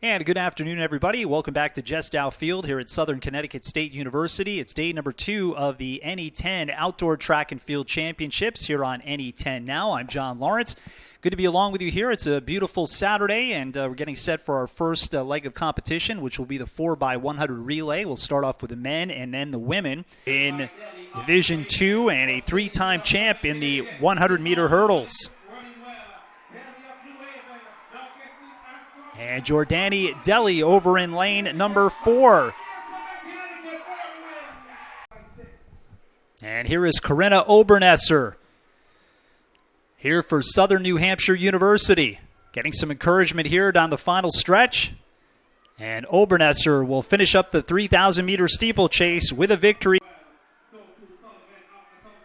And good afternoon, everybody. Welcome back to Jestow Field here at Southern Connecticut State University. It's day number 2 of the NE10 Outdoor Track and Field Championships here on NE10 Now. I'm John Lawrence. Good to be along with you here. It's a beautiful Saturday, and we're getting set for our first leg of competition, which will be the 4x100 relay. We'll start off with the men and then the women in Division 2 and a 3-time champ in the 100-meter hurdles. And Jordani Deli over in lane number 4. And here is Corinna Obernesser here for Southern New Hampshire University. Getting some encouragement here down the final stretch. And Obernesser will finish up the 3,000-meter steeplechase with a victory.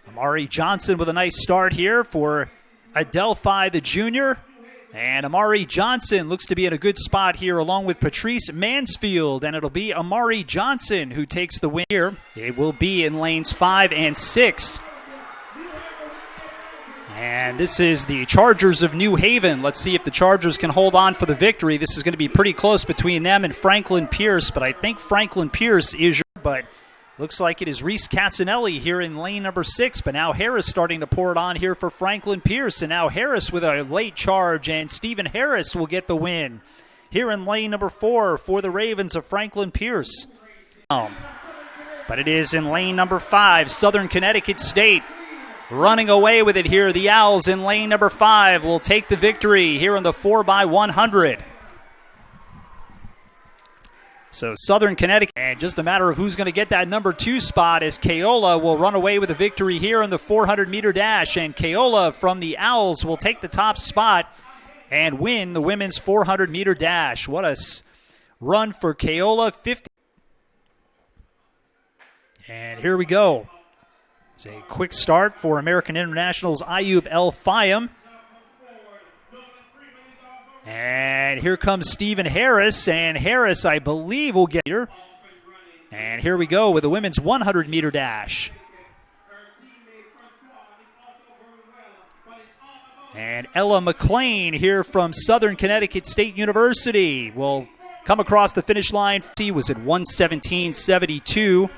Amari Johnson with a nice start here for Adelphi the junior. And Amari Johnson looks to be in a good spot here along with Patrice Mansfield. And it'll be Amari Johnson who takes the win here. It will be in lanes 5 and 6. And this is the Chargers of New Haven. Let's see if the Chargers can hold on for the victory. This is going to be pretty close between them and Franklin Pierce. But I think Franklin Pierce is but looks like it is Reese Casanelli here in lane number 6, but now Harris starting to pour it on here for Franklin Pierce. And now Harris with a late charge, and Stephen Harris will get the win here in lane number 4 for the Ravens of Franklin Pierce. But it is in lane number 5, Southern Connecticut State running away with it here. The Owls in lane number 5 will take the victory here in the 4x100. So Southern Connecticut, and just a matter of who's going to get that number 2 spot as Keola will run away with a victory here in the 400-meter dash. And Keola from the Owls will take the top spot and win the women's 400-meter dash. What a run for Keola, 50. And here we go. It's a quick start for American International's Ayub El Fayem. And here comes Stephen Harris, and Harris, I believe, will get here. And here we go with the women's 100-meter dash. And Ella McLean here from Southern Connecticut State University will come across the finish line. He was at 1:17.72.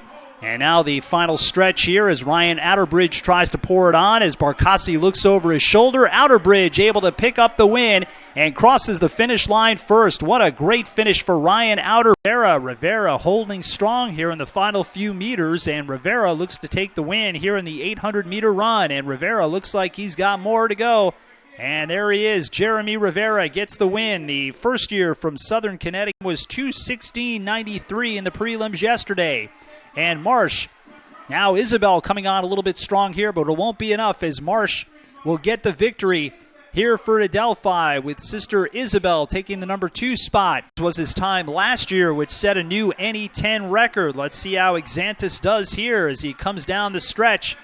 And now the final stretch here as Ryan Outerbridge tries to pour it on as Barkassi looks over his shoulder. Outerbridge able to pick up the win and crosses the finish line first. What a great finish for Ryan Outerbridge. Rivera holding strong here in the final few meters, and Rivera looks to take the win here in the 800-meter run. And Rivera looks like he's got more to go. And there he is. Jeremy Rivera gets the win. The first year from Southern Connecticut was 2:16.93 in the prelims yesterday. And Marsh, now Isabel coming on a little bit strong here, but it won't be enough as Marsh will get the victory here for Adelphi with sister Isabel taking the number 2 spot. This was his time last year, which set a new NE10 record. Let's see how Exantis does here as he comes down the stretch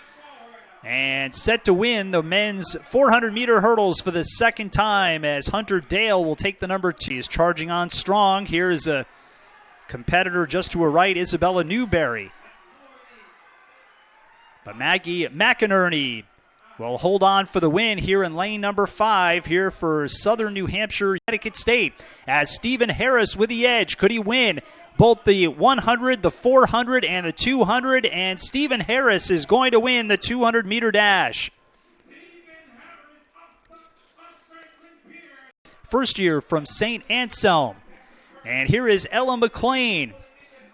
and set to win the men's 400-meter hurdles for the second time as Hunter Dale will take the number 2. He is charging on strong. Here is a competitor just to her right, Isabella Newberry. But Maggie McInerney will hold on for the win here in lane number 5 here for Southern New Hampshire, Connecticut State. As Stephen Harris with the edge. Could he win both the 100, the 400, and the 200? And Stephen Harris is going to win the 200-meter dash. First year from St. Anselm. And here is Ella McLean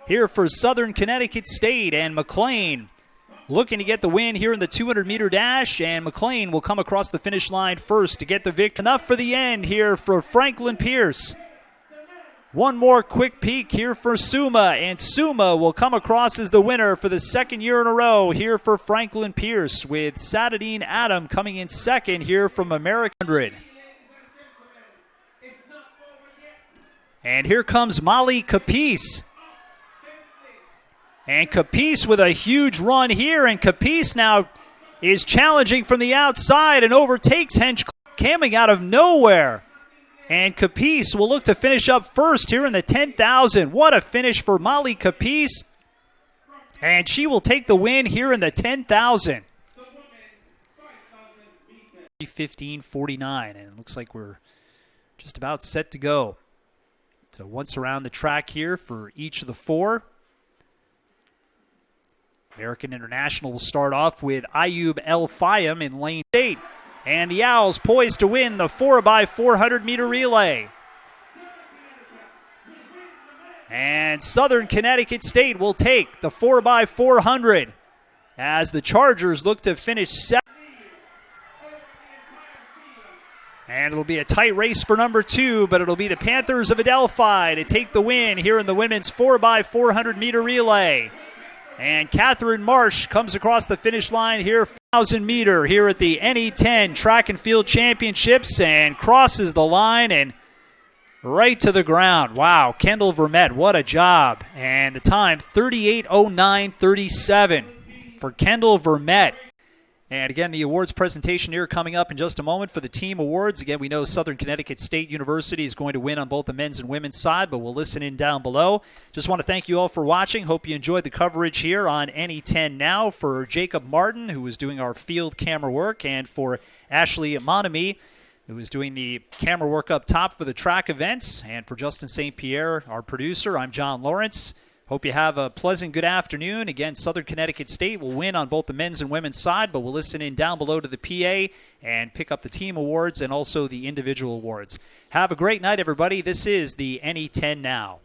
here for Southern Connecticut State. And McLean looking to get the win here in the 200-meter dash. And McLean will come across the finish line first to get the victory. Enough for the end here for Franklin Pierce. One more quick peek here for Suma. And Suma will come across as the winner for the second year in a row here for Franklin Pierce, with Sadadine Adam coming in second here from American 100. And here comes Molly Capice. And Capice with a huge run here. And Capice now is challenging from the outside and overtakes Hench coming out of nowhere. And Capice will look to finish up first here in the 10,000. What a finish for Molly Capice. And she will take the win here in the 10,000. 15:49, and it looks like we're just about set to go. So once around the track here for each of the four. American International will start off with Ayub El Fayem in lane 8. And the Owls poised to win the 4x400 meter relay. And Southern Connecticut State will take the 4x400 as the Chargers look to finish 7th. And it'll be a tight race for number 2, but it'll be the Panthers of Adelphi to take the win here in the women's 4x400 meter relay. And Catherine Marsh comes across the finish line here, 1,000 meter here at the NE10 Track and Field Championships, and crosses the line and right to the ground. Wow, Kendall Vermette, what a job. And the time, 38:09:37 for Kendall Vermette. And again, the awards presentation here coming up in just a moment for the team awards. Again, we know Southern Connecticut State University is going to win on both the men's and women's side, but we'll listen in down below. Just want to thank you all for watching. Hope you enjoyed the coverage here on NE10 Now. For Jacob Martin, who is doing our field camera work, and for Ashley Monami, who is doing the camera work up top for the track events, and for Justin St. Pierre, our producer, I'm John Lawrence. Hope you have a pleasant good afternoon. Again, Southern Connecticut State will win on both the men's and women's side, but we'll listen in down below to the PA and pick up the team awards and also the individual awards. Have a great night, everybody. This is the NE10 Now.